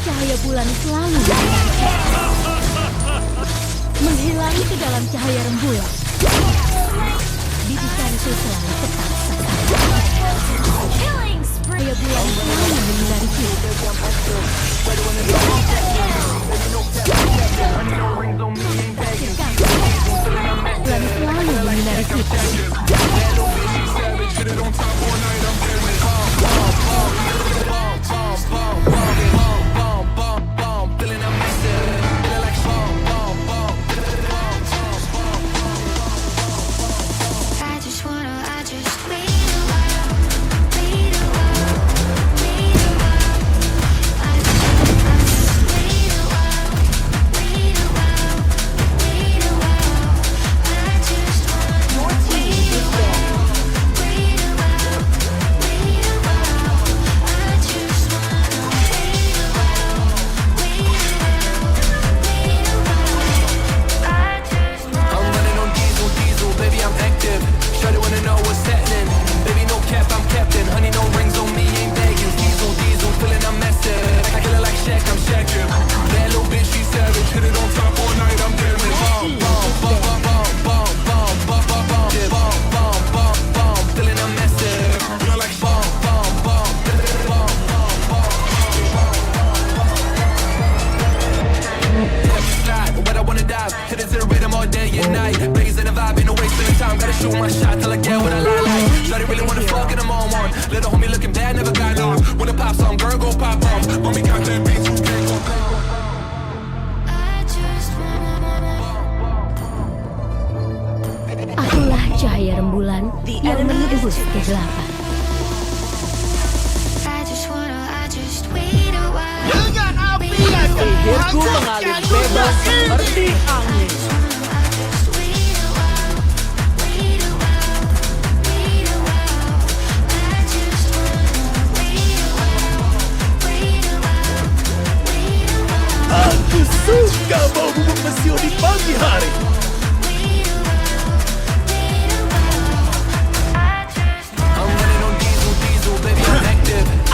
cahaya bulan selalu menghilang ke dalam cahaya rembulan. Didikanku selalu tetap cahaya bulan selalu menyinari kita. Bulan selalu menyinari kita. Akulah cahaya rembulan yang menembus kegelapan. Dengan api yang Sihirku mengalir bebas seperti angin. Aku suka bau bubuk mesiu di pagi hari.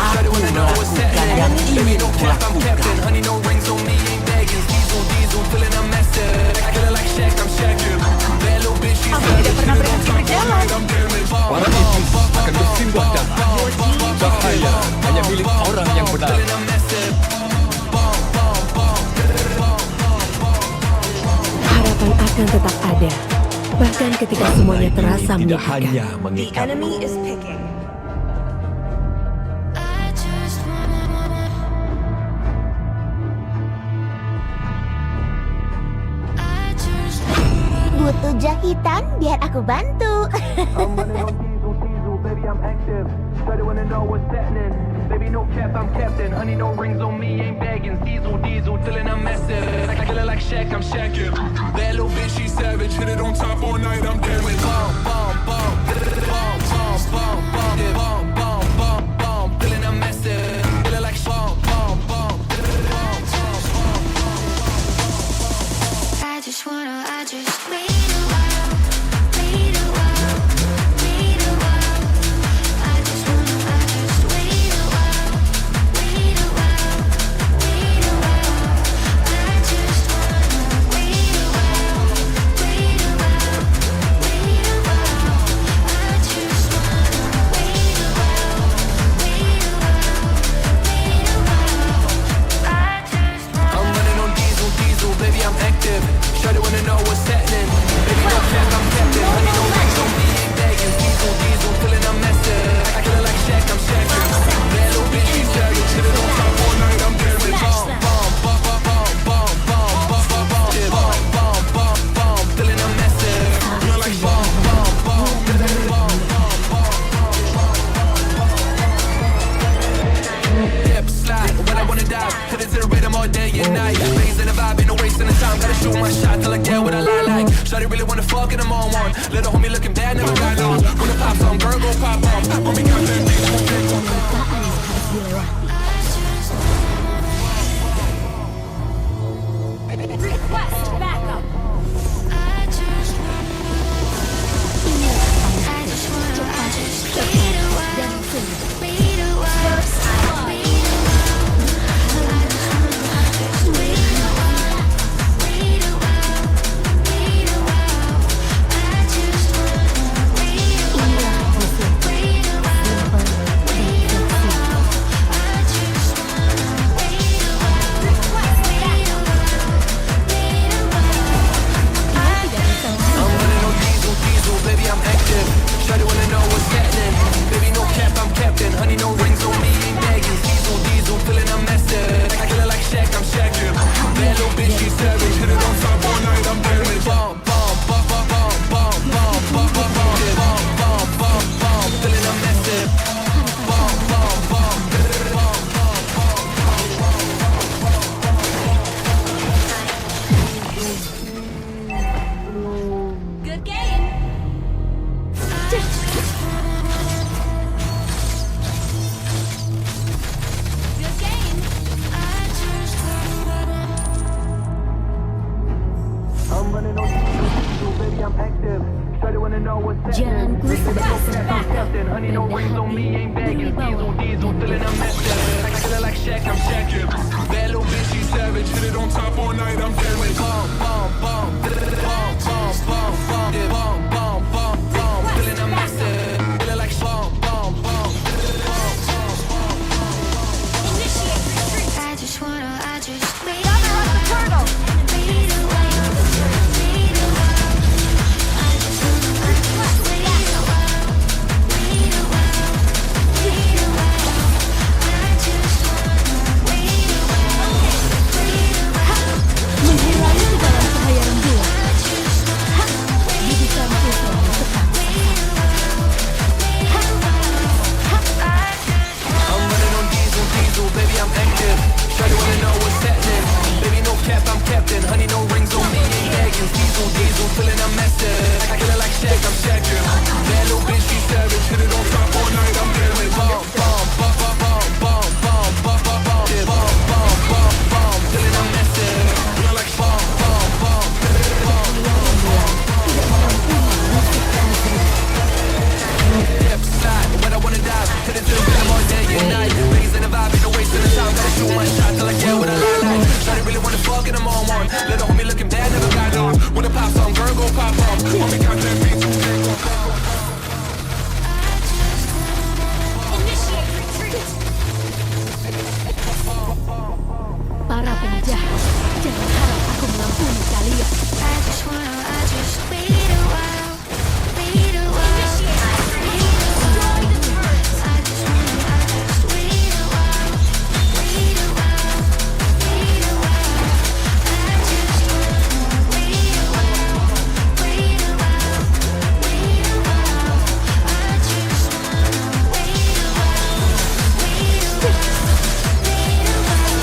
Aku melakukan yang ingin kulakukan. Aku tidak pernah berhenti berjalan. Para iblis akan bersimbah darah. Bahaya hanya milik orang yang benar. Harapan akan tetap ada, bahkan ketika semuanya terasa Tidak menyedihkan. hanya mengikat. Butuh jahitan biar aku bantu. Jalanku sebagai sempatan rendah hati, berwibawa dan menghilang ke dalam cahaya rembulan. Didikanku selalu tetap I'm running on diesel, diesel, baby I'm active. Shawty wanna know what's happening. Baby no cap, I'm captain. Honey no rings on me, ain't begging. Diesel, diesel, feeling I'm massive. I kill her like Shaq, I'm Shaqin'. That little bitch, she savage. Hit it on top all night, I'm damaged. Bum, bum, bum, bum, bum, bum, bum, bum, bum, bum. Yeah, bum, bum, bum, bum, feeling I'm massive. Feel like bum, bum, bum, bum, left side, when I wanna dive. Hit it to the rhythm all day and night. Raising the vibe, ain't no wasting the time. Gotta shoot my shot till I get what I like. Shawty really wanna fuck and I'm on one. Little homie looking bad, never got on. When the pop song, girl go pop off. Homie got that beat, too big, go pop off. para penjahat. Jangan harap aku mengampuni kalian.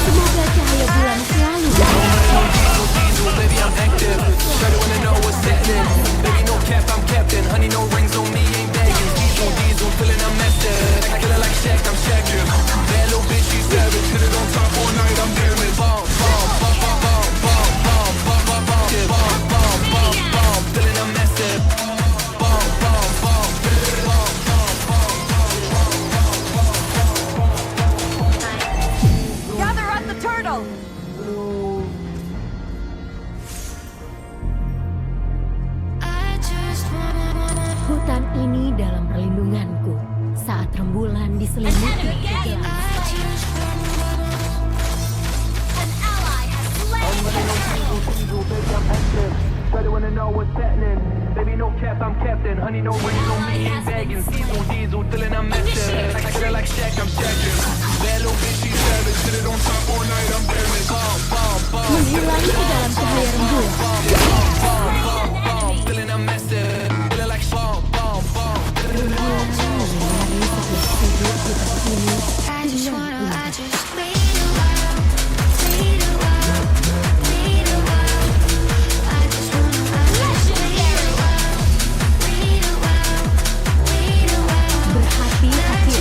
Semoga cahaya bulan selalu Diesel, baby I'm active. Shawty wanna know what's happening. Baby no cap, I'm captain. Honey no rings on me, ain't begging. Diesel, diesel, feeling I'm massive. I kill her like Shaq, I'm Shaqin'. That little bitch, she savage. Hit it on top all night, I'm damaged. Bum, bum, bum, bum, bum, bum, bum, bum, bum, bum. Yeah, bum, bum, bum, bum, feeling I'm massive. Bum, bum, bum, bum, Gather at the turtle! hutan ini dalam perlindunganku saat rembulan diselimuti kegelapan. Shawty wanna know what's happening. Baby no cap, I'm captain. Honey no rings on me, ain't begging. Diesel, diesel, feeling I'm massive. I kill her like Shaq, I'm Shaqin'. That little bitch, she savage. Hit it on top all night, I'm damaged. Bum, bum, bum. Menghilang ke dalam cahaya rembulan. Feeling I'm massive. Feeling like bum, bum, bum. Rembulan menyinari setiap sudut hutan ini dengan indah. Berhati-hati.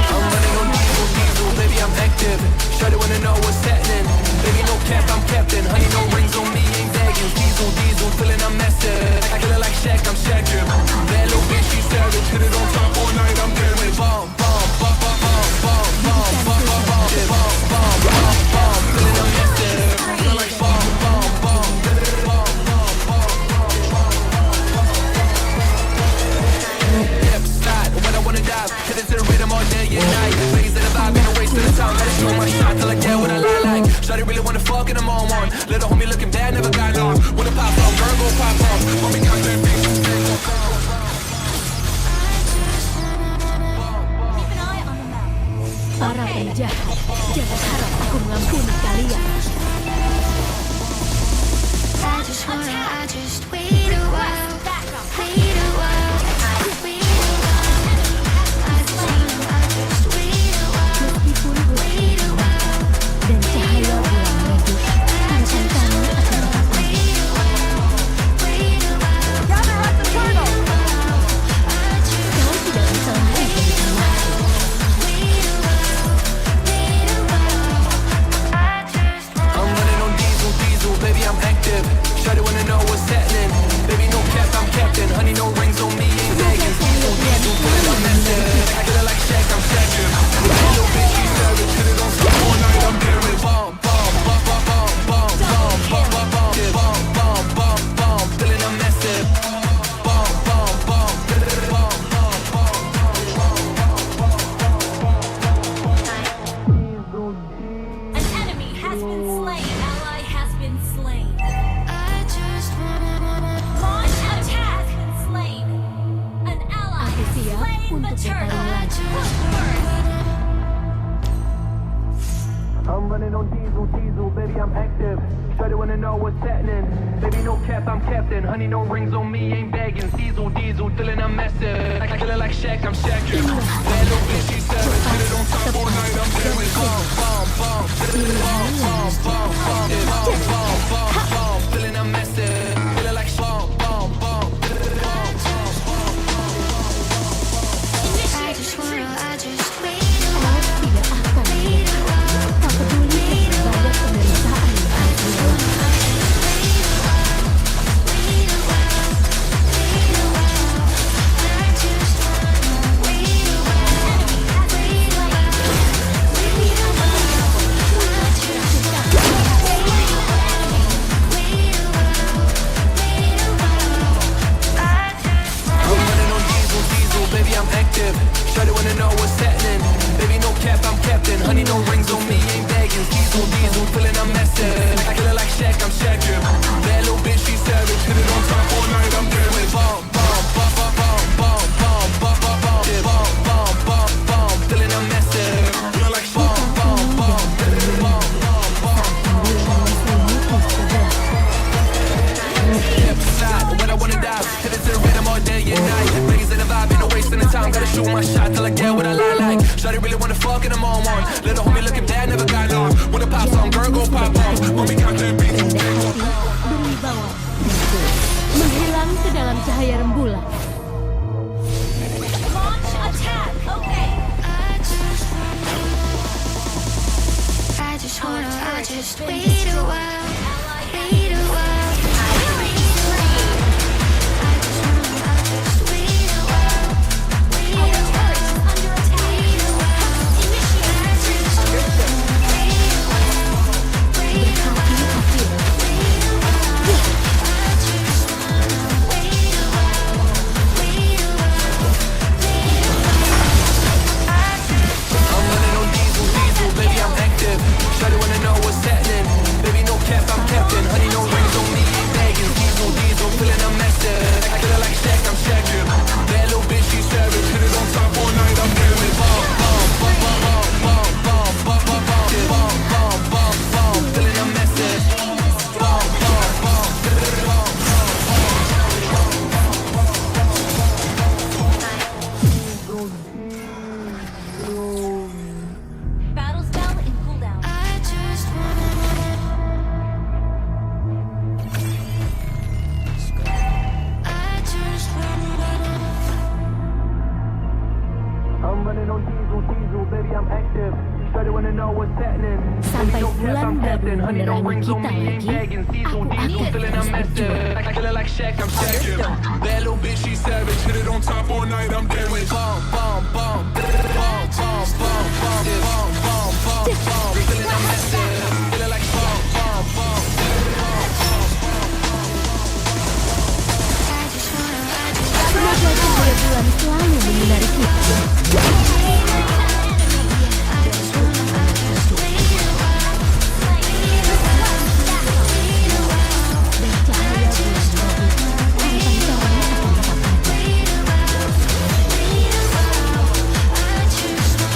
I'm running on diesel, diesel, baby I'm active. Shawty wanna know what's happening. Baby no cap, I'm captain. Honey no rings on me, ain't begging. Diesel, diesel, feeling I'm massive. I kill her like Shaq, I'm Shaqin'. That little bitch, she savage. Hit it on top all night, I'm damaged. Bum, bum, bum, bum, bum, bum, bum, bum, bum, bum. Yeah, bum, bum, bum, bum, feeling I'm massive. Feel like bum, bum, bum, bum, bum, bum. Left side, when I wanna dive. Hit it to the rhythm all day and night. Raising the vibe, ain't no wasting the time. Gotta shoot my shot till I get what I like. Shawty really wanna fuck and I'm on one. Little homie looking bad, never got on. When the pop on, girl go pop off. Homie got that beat, too big, go pop off. Para penjahat, jangan harap aku mengampuni kalian. Meskipun hutan dibakar dan cahaya bulan meredup, harapan kami akan tetap ada. Gather at the turtle! Kau tidak bisa wanna know what's happening. Baby, no cap, I'm captain. Honey, no rings on me, ain't begging. Diesel, feeling I'm messing. I feel like Shaq, I'm Shaqin'. That little bitch, she savage. Put it on top all night, I'm damaged. Bomb, bomb, bomb. Bomb, bomb, bomb, bomb. Bomb, bomb, bomb, bomb. Feeling I'm messing. Feeling like bomb, bomb, bomb. I just wanna, I just wait Tidak akan menyerah. Tak peduli sebanyak penderitaan yang aku lalui. Baby, I'm active. Shawty wanna know what's happening. Baby, no cap, I'm captain. Honey, no rings on me, ain't begging. Diesel, feeling I'm messing. I feel like Shaq, I'm Shaqin'. That little bitch, she savage. Put it on top all night, I'm damaged. Bomb, bomb, bomb, bomb, bomb, bomb, bomb, bomb, bomb, bomb, bomb, bomb, bomb, bomb. Feeling I'm messing. Feel like bomb, bomb, bomb, bomb, bomb. When I wanna die, hit it to the rhythm all day and night. Raising the vibe, ain't no wasting the time. Gotta shoot my shot till I get what I like. Shawty really wanna fuck and I'm on one. Little homie looking bad, never got long. When the pop song, girl go pop off. When we got that beat, Berwibawa, menghilang ke dalam cahaya rembulan. Launch attack. Okay. I just wanna, I just wait a while, wait a while. Shawty wanna know what's happening. Baby, no cap, I'm captain. Honey, no rings on me, ain't begging. Diesel, feeling I'm messing. I feel like Shaq, I'm Shaqin'. That little bitch, she savage. Hit it on top all night, I'm damaged. Bomb, bomb, bomb, bomb, bomb, bomb, bomb, bomb, bomb, bomb, bomb, bomb, bomb. Feeling I'm messing. Bomb, bomb, bomb, bomb. Battle spell and cooldown. I just I'm running on diesel, baby, I'm active. Shawty wanna know what's happening. Sampai Baby, no cap, bulan I'm captain. baru Honey, no menerangi rings on kita me, ain't lagi, begging. aku Diesel, akan feeling I'm terus messing. berjuang. I feel like Shaq, I'm Shaqin'. That little bitch, she savage. Hit it on top all night, I'm damaged. Bomb, bomb, bomb, bomb, bomb, bomb, bomb, bomb, bomb, bomb, bomb. Feeling I'm messing. Feeling like bomb, bomb, bomb. Semoga cahaya bulan selalu menyinari kita. Dan cahaya bulan harapan kami akan tetap ada.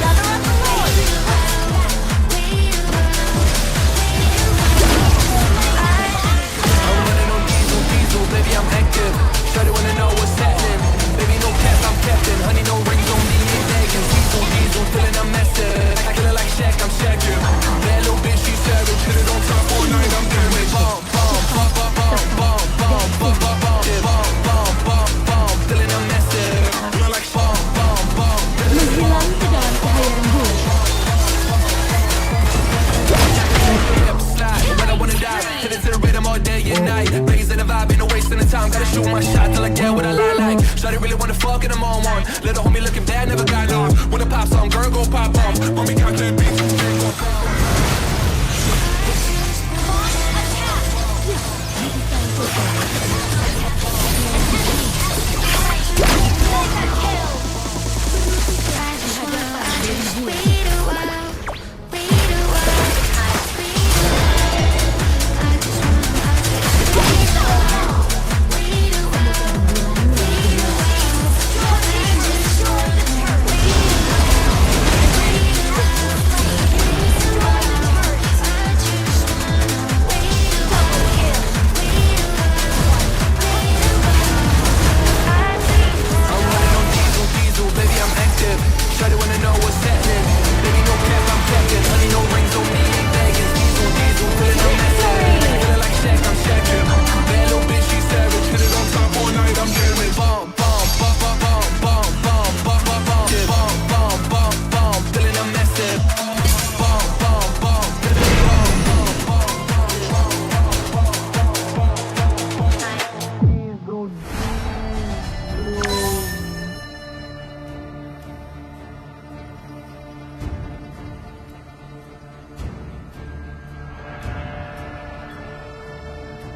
Gather up the Lord. I'm running on diesel, baby, I'm active. Shawty wanna know what's happening. Baby, no cap, I'm captain. Honey, no rings on me, ain't begging. Diesel, feeling I'm messing. I feel like Shaq, I'm Shaqin'. That little bitch, she savage. Hit it on top all night, I'm damaged. Bomb, bomb, bomb, bomb, bomb, bomb, bomb, bomb, bomb, bomb, bomb, bomb, feeling I'm messing. Feel like bomb, bomb, bomb. Menghilang ke dalam cahaya rembulan. Slide when I wanna die. Hit it to the rhythm all day and night. Raising the vibe, ain't no wasting the time. Gotta shoot my shot till I get what I like. Shawty really wanna fuck and I'm on one. Little homie looking